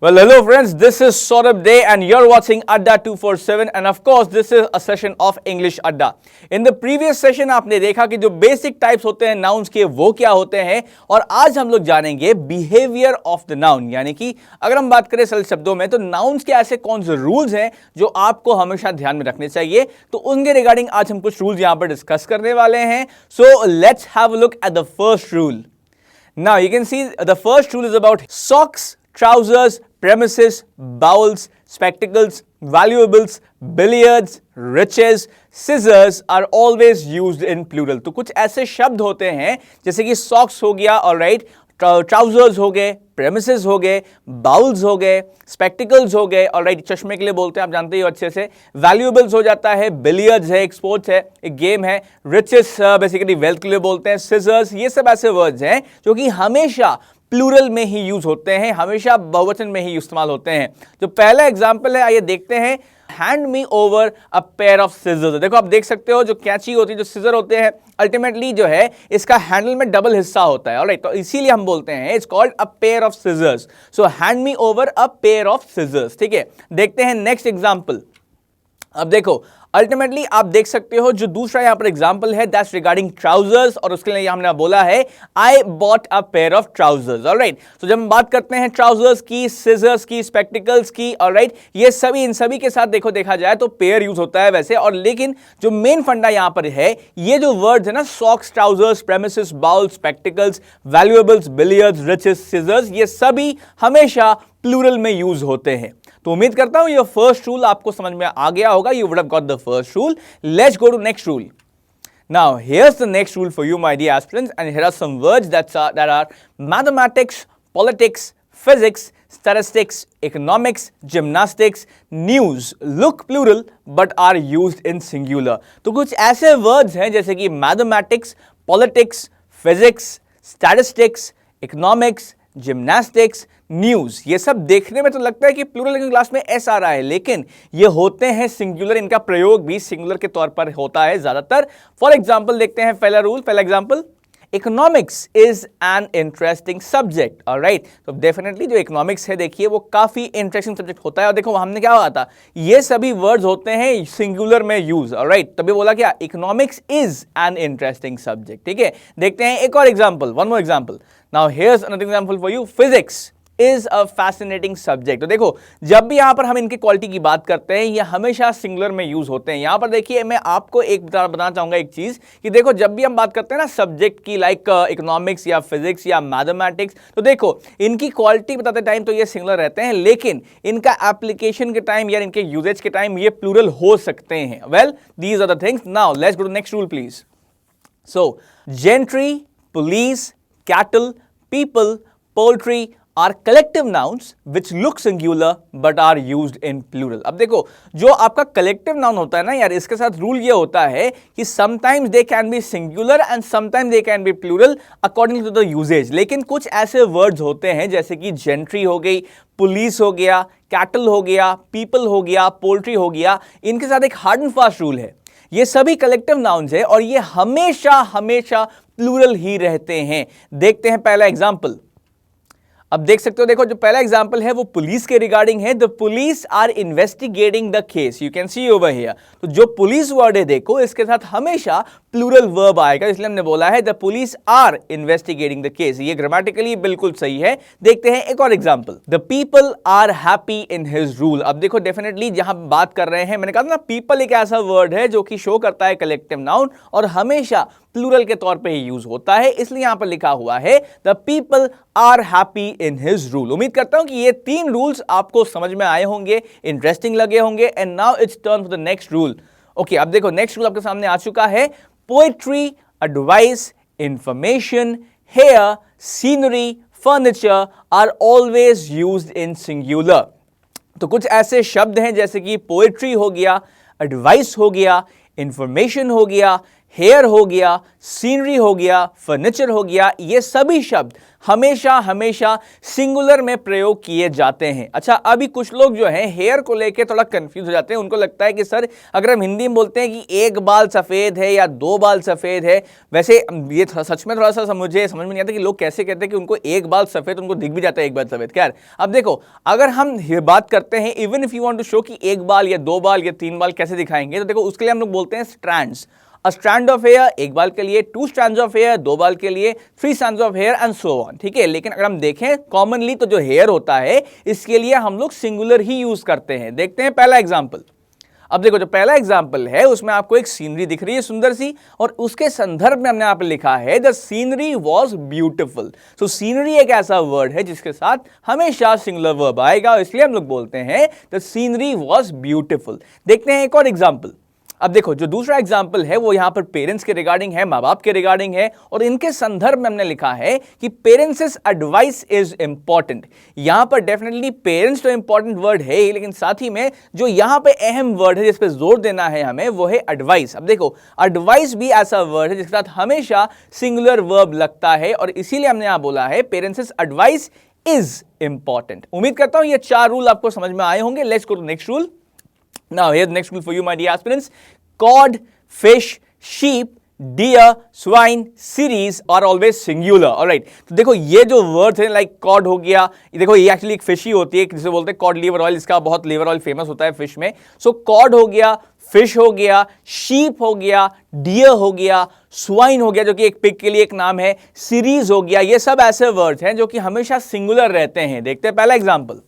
Well, hello friends, this is Saurabh Day and you're watching Adda 247 and of course this is a session of English Adda. In the previous session आपने देखा कि जो basic types होते हैं nouns के वो क्या होते हैं और आज हम लोग जानेंगे बिहेवियर ऑफ द नाउन, यानी कि अगर हम बात करें सरल शब्दों में तो नाउन्स के ऐसे कौन से रूल्स हैं जो आपको हमेशा ध्यान में रखने चाहिए, तो उनके रिगार्डिंग आज हम कुछ रूल्स यहां पर डिस्कस करने वाले हैं. So let's have a look at the first rule. Now you can see the first rule is about socks, trousers, premises, bowels, spectacles, valuables, billiards, riches, scissors are always used in plural. तो कुछ ऐसे शब्द होते हैं जैसे कि socks हो गया, alright, ट्राउजर्स हो गए, प्रेमिसेस हो गए, बाउल्स हो गए, स्पेक्टिकल्स हो गए, ऑलराइट, चश्मे के लिए बोलते हैं, आप जानते ही हो अच्छे से. वैल्यूएबल्स हो जाता है, बिलियर्ड्स है, एक स्पोर्ट्स है, एक गेम है, रिचेस बेसिकली वेल्थ के लिए बोलते हैं, सिजर्स, ये सब ऐसे वर्ड्स हैं जो कि हमेशा प्लूरल में ही यूज होते हैं, हमेशा बहुवचन में ही इस्तेमाल होते हैं. जो पहला एग्जाम्पल है आइए देखते हैं. Hand me over a pair of scissors. देखो आप देख सकते हो जो कैंची होती है, जो सिजर होते हैं, अल्टीमेटली जो है इसका हैंडल में डबल हिस्सा होता है, ऑलराइट, तो इसीलिए हम बोलते हैं it's called a pair of scissors. So hand me over a pair of scissors. ठीक है, देखते हैं नेक्स्ट एग्जांपल. अब देखो अल्टीमेटली आप देख सकते हो जो दूसरा यहां पर एग्जांपल है दैट्स रिगार्डिंग ट्राउजर्स और उसके लिए हमने बोला है I bought a pair of trousers. Alright, तो जब हम बात करते हैं ट्राउजर्स की, सिजर्स की, स्पेक्टिकल्स की, ऑलराइट, ये सभी इन सभी के साथ देखा जाए तो पेयर यूज होता है वैसे, और लेकिन जो मेन फंडा यहां पर है ये जो वर्ड्स है ना, socks, trousers, premises, bowl, spectacles, valuables, billiards, riches, scissors, ये सभी हमेशा प्लूरल में यूज होते हैं. तो उम्मीद करता हूं ये फर्स्ट रूल आपको समझ में आ गया होगा. You would have got the first rule. Let's go to next rule. Now here's the next rule for you my dear aspirants, and here are some words that are mathematics, politics, physics, statistics, economics, gymnastics, news look plural but are used in singular. तो कुछ ऐसे words हैं जैसे कि mathematics, politics, physics, statistics, economics, gymnastics, news, ये सब देखने में तो लगता है कि प्लूरल की क्लास में एस आ रहा है, लेकिन ये होते हैं सिंगुलर. इनका प्रयोग भी सिंगुलर के तौर पर होता है ज्यादातर. फॉर एग्जांपल देखते हैं पहला रूल, पहला example, economics is an interesting subject. Alright, तो डेफिनेटली जो इकोनॉमिक्स है देखिए वो काफी इंटरेस्टिंग सब्जेक्ट होता है. और देखो हमने क्या कहा था, ये सभी वर्ड्स होते हैं सिंगुलर में यूज. ऑलराइट, तभी बोला क्या, economics is an interesting subject. ठीक है, देखते हैं एक और example, one more example. Now here's another example for you, physics is a fascinating subject. तो देखो जब भी यहां पर हम इनकी क्वालिटी की बात करते हैं ये हमेशा सिंगुलर में यूज होते हैं. यहां पर देखिए मैं आपको एक बताना चाहूंगा एक चीज कि देखो जब भी हम बात करते हैं ना सब्जेक्ट की, लाइक इकोनॉमिक्स या फिजिक्स या मैथमेटिक्स, तो देखो इनकी क्वालिटी बताते टाइम तो ये सिंगुलर रहते हैं, लेकिन इनका एप्लीकेशन के टाइम या इनके यूजेज के टाइम ये प्लूरल हो सकते हैं. Well, these are the things. Now let's go to next rule please. So gentry, police, cattle, people, poultry are collective nouns which look singular but are used in plural. अब देखो जो आपका collective noun होता है ना यार, इसके साथ रूल ये होता है कि sometimes they can be singular and sometimes they can be plural according to the usage. लेकिन कुछ ऐसे words होते हैं जैसे कि gentry हो गई, पुलिस हो गया, cattle हो गया, people हो गया, poultry हो गया, इनके साथ एक hard and fast रूल है. ये सभी कलेक्टिव नाउन्स है और ये हमेशा प्लूरल ही रहते हैं. देखते हैं पहला एग्जांपल. अब देख सकते हो, देखो जो पहला एग्जांपल है वो पुलिस के रिगार्डिंग है. The police are investigating the case. You can see over here. तो जो पुलिस वर्ड है देखो इसके साथ हमेशा प्लूरल वर्ब आएगा, इसलिए हमने बोला है the police are investigating the case. ये ग्रामेटिकली बिल्कुल सही है. देखते हैं एक और example. The people are happy in his rule. अब देखो डेफिनेटली जहां बात कर रहे हैं, मैंने कहा था ना पीपल एक ऐसा वर्ड है जो कि शो करता है कलेक्टिव नाउन और हमेशा प्लूरल के तौर पे ही यूज होता है, इसलिए यहां पर लिखा हुआ है the people are happy in his rule. उम्मीद करता हूं कि ये तीन रूल्स आपको समझ में आए होंगे, इंटरेस्टिंग लगे होंगे. And now it's turn for the next rule. Okay, अब देखो नेक्स्ट रूल आपके सामने आ चुका है. Poetry, advice, information, hair, scenery, furniture are always used in singular. तो कुछ ऐसे शब्द हैं जैसे कि पोएट्री हो गया, एडवाइस हो गया, इंफॉर्मेशन हो गया, हेयर हो गया, सीनरी हो गया, फर्नीचर हो गया, ये सभी शब्द हमेशा हमेशा सिंगुलर में प्रयोग किए जाते हैं। अच्छा, अभी कुछ लोग जो हैं हेयर को लेके थोड़ा कंफ्यूज हो जाते हैं। उनको लगता है कि सर अगर हम हिंदी में बोलते हैं कि एक बाल सफेद है या दो बाल सफेद है, वैसे ये सच में थोड़ा सा मुझे समझ में नहीं आता कि लोग कैसे कहते हैं कि उनको एक बाल सफेद, उनको दिख भी जाता है एक बाल सफेद। खैर, अब देखो, अगर हम बात करते हैं even if you want to show कि एक बाल या दो बाल या तीन बाल कैसे दिखाएंगे, तो देखो उसके लिए हम लोग बोलते हैं strands. A strand of hair एक बाल के लिए, 2 strands of hair दो बाल के लिए, 3 strands of hair and so on। ठीक है, लेकिन अगर हम देखें कॉमनली तो जो हेयर होता है इसके लिए हम लोग सिंगुलर ही यूज करते हैं। देखते हैं पहला एग्जांपल। अब देखो, जो पहला एग्जांपल है उसमें आपको एक सीनरी दिख रही है सुंदर सी, और उसके संदर्भ में हमने यहाँ पे लिखा है द सीनरी वॉज ब्यूटिफुल। तो सीनरी एक ऐसा वर्ड है जिसके साथ हमेशा सिंगुलर वर्ब आएगा, इसलिए हम लोग बोलते हैं द सीनरी वॉज ब्यूटिफुल। देखते हैं एक और एग्जाम्पल। अब देखो, जो दूसरा एग्जाम्पल है वो यहां पर पेरेंट्स के रिगार्डिंग है, माँ बाप के रिगार्डिंग है, और इनके संदर्भ में हमने लिखा है कि पेरेंट्स एडवाइस इज इंपॉर्टेंट। यहां पर डेफिनेटली पेरेंट्स तो इंपॉर्टेंट वर्ड है ही, लेकिन साथ ही में जो यहां पे अहम वर्ड है जिस पे जोर देना है हमें वो है एडवाइस। अब देखो, एडवाइस भी ऐसा वर्ड है जिसके साथ हमेशा सिंगुलर वर्ब लगता है, और इसीलिए हमने यहां बोला है पेरेंट्स एडवाइस इज इंपॉर्टेंट। उम्मीद करता हूं ये 4 रूल आपको समझ में आए होंगे। Let's go to next rule. Now here's the next rule for you, my dear aspirants. Cod, fish, sheep, deer, swine, series are always singular. Alright, तो देखो ये जो वर्ड है लाइक कॉड हो गया, देखो ये एक्चुअली एक फिश ही होती है जिसे बोलते हैं कॉड लिवर ऑयल। इसका बहुत लिवर ऑयल फेमस होता है फिश में। सो कॉड हो गया, फिश हो गया, शीप हो गया, डियर हो गया, स्वाइन हो गया जो कि एक पिग के लिए एक नाम है, सीरीज हो गया। ये सब ऐसे वर्ड्स हैं जो कि हमेशा सिंगुलर रहते हैं। देखते हैं पहला example.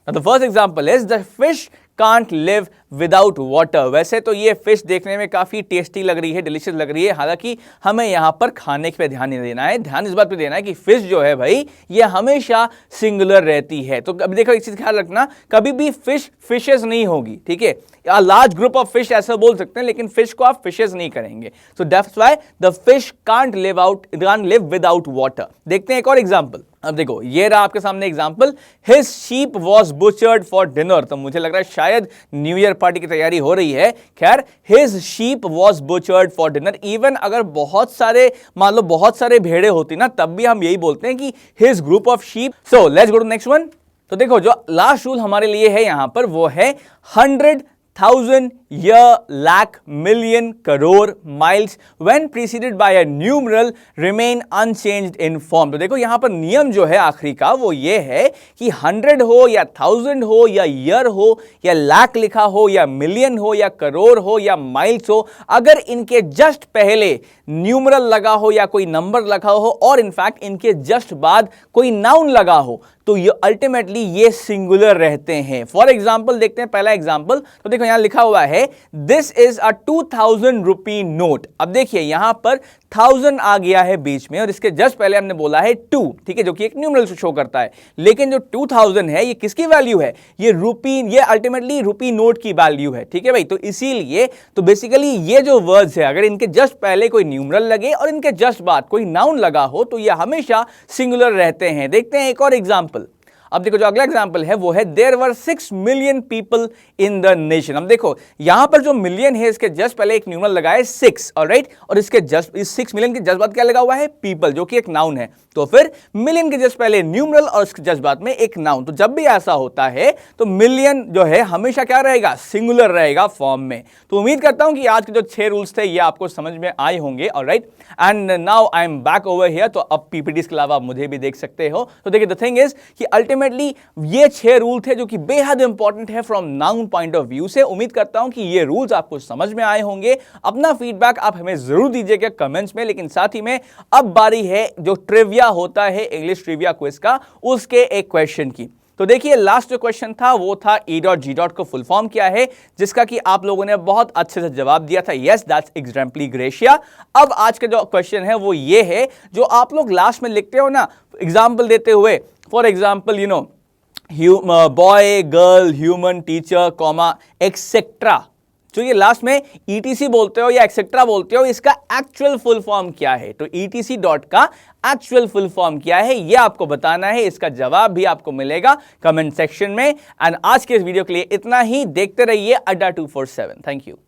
Now the first example is the fish can't live without water। वैसे तो ये फिश देखने में काफी टेस्टी लग रही है, डिलीशियस लग रही है, हालांकि हमें यहां पर खाने पे ध्यान नहीं देना है। ध्यान इस बात पे देना है कि फिश जो है भाई ये हमेशा सिंगुलर रहती है। तो अब देखो एक चीज ख्याल रखना, कभी भी फिश फिशेस नहीं होगी, ठीक है। लार्ज ग्रुप ऑफ फिश ऐसा बोल सकते हैं, लेकिन फिश को आप फिशेस नहीं करेंगे। So that's why the fish can't live without water. देखते हैं एक और एग्जांपल। अब देखो ये रहा आपके सामने example, his sheep was butchered for dinner. तो मुझे लग रहा है शायद न्यू ईयर पार्टी की तैयारी हो रही है। खैर, his sheep was butchered for dinner. Even अगर बहुत सारे, मान लो बहुत सारे भेड़े होती ना, तब भी हम यही बोलते हैं कि his group of sheep. So let's go to next one. तो देखो जो लास्ट रूल हमारे लिए है यहां पर वो है 100,000 year, lakh, million, crore, miles when preceded by a numeral remain unchanged in form। तो देखो यहां पर नियम जो है आखिरी का वो ये है कि 100 हो या 1000 हो या ईयर हो या लाख लिखा हो या मिलियन हो या करोड़ हो या माइल्स हो, अगर इनके जस्ट पहले न्यूमरल लगा हो या कोई नंबर लगा हो और इनफैक्ट इनके जस्ट बाद कोई नाउन लगा हो, तो ये अल्टीमेटली ये सिंगुलर रहते हैं। फॉर एग्जाम्पल देखते हैं पहला एग्जाम्पल। तो देखो यहां लिखा हुआ है this is a 2000 rupee note. अब देखिए यहां पर 1000 आ गया है बीच में और इसके जस्ट पहले हमने बोला है 2, ठीक है, जो कि एक न्यूमरल शो करता है। लेकिन जो 2000 है ये किसकी वैल्यू है? ये रुपी, ये अल्टीमेटली रुपी नोट की वैल्यू है, ठीक है भाई। तो इसीलिए तो बेसिकली ये जो वर्ड्स है अगर इनके जस्ट पहले कोई न्यूमरल लगे और इनके जस्ट बाद कोई नाउन लगा हो तो ये हमेशा सिंगुलर रहते हैं। देखते हैं एक और एग्जाम्पल। अब देखो जो अगला एग्जांपल है वो है there were 6 million people in the nation. अब देखो यहां पर जो मिलियन है इसके जस्ट पहले एक न्यूमरल लगा है 6, ऑलराइट, और इसके जस्ट इस 6 मिलियन के जस्ट बाद क्या लगा हुआ है? पीपल, जो कि एक नाउन है। तो फिर मिलियन के जस्ट पहले न्यूमरल और इसके जस्ट बाद में एक नाउन। तो जब भी ऐसा होता है तो मिलियन जो है हमेशा क्या रहेगा? सिंगुलर रहेगा फॉर्म में। तो उम्मीद करता हूं कि आज के जो 6 रूल्स थे ये आपको समझ में आए होंगे, alright. And now I am back over here. तो अब पीपीटी के अलावा आप मुझे भी देख सकते हो। तो देखिए द थिंग इज कि अल्टीमेटली ये 6 रूल थे जो कि बेहद इंपॉर्टेंट है from noun point of view से। उम्मीद करता हूं कि ये रूल्स आपको समझ में आए होंगे। अपना फीडबैक आप हमें जरूर दीजिएगा कमेंट्स में। लेकिन साथ ही में अब बारी है जो ट्रिविया होता है इंग्लिश ट्रिविया क्विज का, उसके एक क्वेश्चन की। तो देखिए लास्ट जो क्वेश्चन था वो था E.G. को फुल फॉर्म क्या है, जिसका कि आप लोगों ने बहुत अच्छे से जवाब दिया था। Yes, that's एग्जाम्पली gratia. अब आज का जो क्वेश्चन है वो ये है जो आप लोग लास्ट में लिखते हो ना एग्जाम्पल देते हुए, for example you know boy, girl, human, teacher, comma, etcetera. जो ये लास्ट में ETC बोलते हो या एक्सेट्रा बोलते हो, इसका एक्चुअल फुल फॉर्म क्या है? तो ETC डॉट का एक्चुअल फुल फॉर्म क्या है ये आपको बताना है। इसका जवाब भी आपको मिलेगा कमेंट सेक्शन में। एंड आज के इस वीडियो के लिए इतना ही। देखते रहिए अड्डा 247। Thank you.